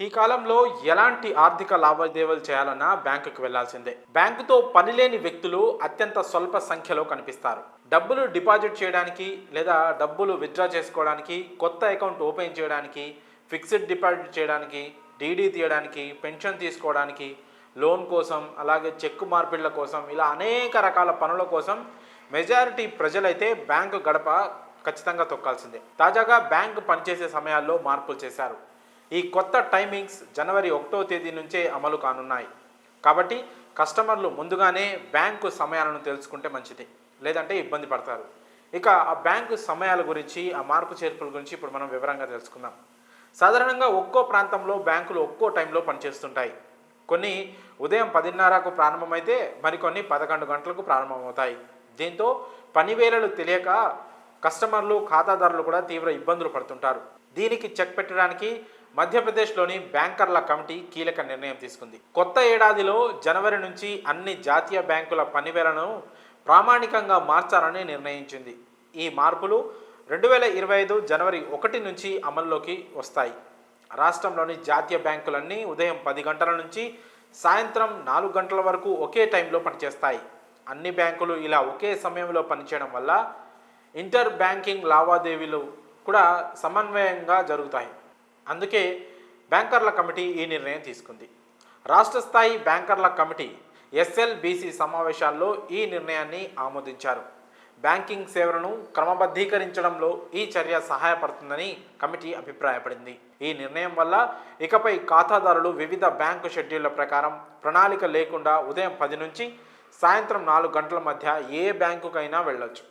ఈ కాలంలో ఎలాంటి ఆర్థిక లావాదేవీలు చేయాలన్నా బ్యాంకుకి వెళ్లాల్సిందే. బ్యాంకుతో పనిలేని వ్యక్తులు అత్యంత స్వల్ప సంఖ్యలో కనిపిస్తారు. డబ్బులు డిపాజిట్ చేయడానికి లేదా డబ్బులు విత్డ్రా చేసుకోవడానికి, కొత్త అకౌంట్ ఓపెన్ చేయడానికి, ఫిక్స్డ్ డిపాజిట్ చేయడానికి, డీడీ తీయడానికి, పెన్షన్ తీసుకోవడానికి, లోన్ కోసం, అలాగే చెక్కు మార్పిళ్ల కోసం, ఇలా అనేక రకాల పనుల కోసం మెజారిటీ ప్రజలైతే బ్యాంకు గడప ఖచ్చితంగా తొక్కాల్సిందే. తాజాగా బ్యాంకు పనిచేసే సమయాల్లో మార్పులు చేశారు. ఈ కొత్త టైమింగ్స్ జనవరి 1వ తేదీ నుంచే అమలు కానున్నాయి. కాబట్టి కస్టమర్లు ముందుగానే బ్యాంకు సమయాలను తెలుసుకుంటే మంచిది, లేదంటే ఇబ్బంది పడతారు. ఇక ఆ బ్యాంకు సమయాల గురించి, ఆ మార్పు చేర్పుల గురించి ఇప్పుడు మనం వివరంగా తెలుసుకుందాం. సాధారణంగా ఒక్కో ప్రాంతంలో బ్యాంకులు ఒక్కో టైంలో పనిచేస్తుంటాయి. కొన్ని ఉదయం 10:30కు ప్రారంభమైతే మరికొన్ని 11 గంటలకు ప్రారంభమవుతాయి. దీంతో పని వేళలు తెలియక కస్టమర్లు, ఖాతాదారులు కూడా తీవ్ర ఇబ్బందులు పడుతుంటారు. దీనికి చెక్ పెట్టడానికి మధ్యప్రదేశ్లోని బ్యాంకర్ల కమిటీ కీలక నిర్ణయం తీసుకుంది. కొత్త ఏడాదిలో జనవరి నుంచి అన్ని జాతీయ బ్యాంకుల పనివేళను ప్రామాణికంగా మార్చాలని నిర్ణయించింది. ఈ మార్పులు 2025 జనవరి 1 నుంచి అమల్లోకి వస్తాయి. రాష్ట్రంలోని జాతీయ బ్యాంకులన్నీ ఉదయం 10 గంటల నుంచి సాయంత్రం 4 గంటల వరకు ఒకే టైంలో పనిచేస్తాయి. అన్ని బ్యాంకులు ఇలా ఒకే సమయంలో పనిచేయడం వల్ల ఇంటర్ బ్యాంకింగ్ లావాదేవీలు కూడా సమన్వయంగా జరుగుతాయి. అందుకే బ్యాంకర్ల కమిటీ ఈ నిర్ణయం తీసుకుంది. రాష్ట్ర స్థాయి బ్యాంకర్ల కమిటీ ఎస్ఎల్బిసి సమావేశాల్లో ఈ నిర్ణయాన్ని ఆమోదించారు. బ్యాంకింగ్ సేవలను క్రమబద్ధీకరించడంలో ఈ చర్య సహాయపడుతుందని కమిటీ అభిప్రాయపడింది. ఈ నిర్ణయం వల్ల ఇకపై ఖాతాదారులు వివిధ బ్యాంకు షెడ్యూళ్ల ప్రకారం ప్రణాళిక లేకుండా ఉదయం 10 నుంచి సాయంత్రం 4 గంటల మధ్య ఏ బ్యాంకుకైనా వెళ్ళొచ్చు.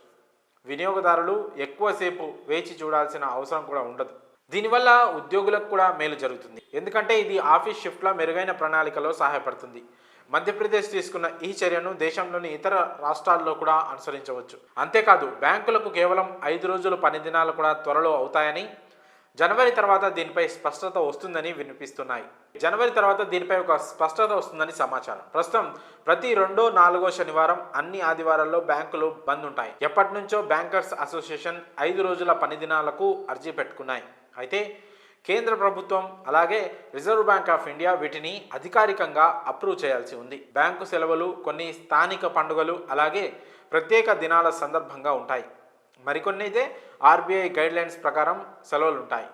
వినియోగదారులు ఎక్కువసేపు వేచి చూడాల్సిన అవసరం కూడా ఉండదు. దీనివల్ల ఉద్యోగులకు కూడా మేలు జరుగుతుంది, ఎందుకంటే ఇది ఆఫీస్ షిఫ్ట్ల మెరుగైన ప్రణాళికలో సహాయపడుతుంది. మధ్యప్రదేశ్ తీసుకున్న ఈ చర్యను దేశంలోని ఇతర రాష్ట్రాల్లో కూడా అనుసరించవచ్చు. అంతేకాదు బ్యాంకులకు కేవలం 5 రోజుల పని దినాలు కూడా త్వరలో అవుతాయని, జనవరి తర్వాత దీనిపై స్పష్టత వస్తుందని వినిపిస్తున్నాయి. జనవరి తర్వాత దీనిపై ఒక స్పష్టత వస్తుందని సమాచారం. ప్రస్తుతం ప్రతి 2, 4 శనివారం, అన్ని ఆదివారాల్లో బ్యాంకులు బంద్ ఉంటాయి. ఎప్పటి నుంచో బ్యాంకర్స్ అసోసియేషన్ 5 రోజుల పని దినాలకు అర్జీ పెట్టుకున్నాయి. అయితే కేంద్ర ప్రభుత్వం అలాగే రిజర్వ్ బ్యాంక్ ఆఫ్ ఇండియా వీటిని అధికారికంగా అప్రూవ్ చేయాల్సి ఉంది. బ్యాంకు సెలవులు కొన్ని స్థానిక పండుగలు అలాగే ప్రత్యేక దినాల సందర్భంగా ఉంటాయి. మరికొన్ని అయితే ఆర్బీఐ గైడ్లైన్స్ ప్రకారం సెలవులు ఉంటాయి.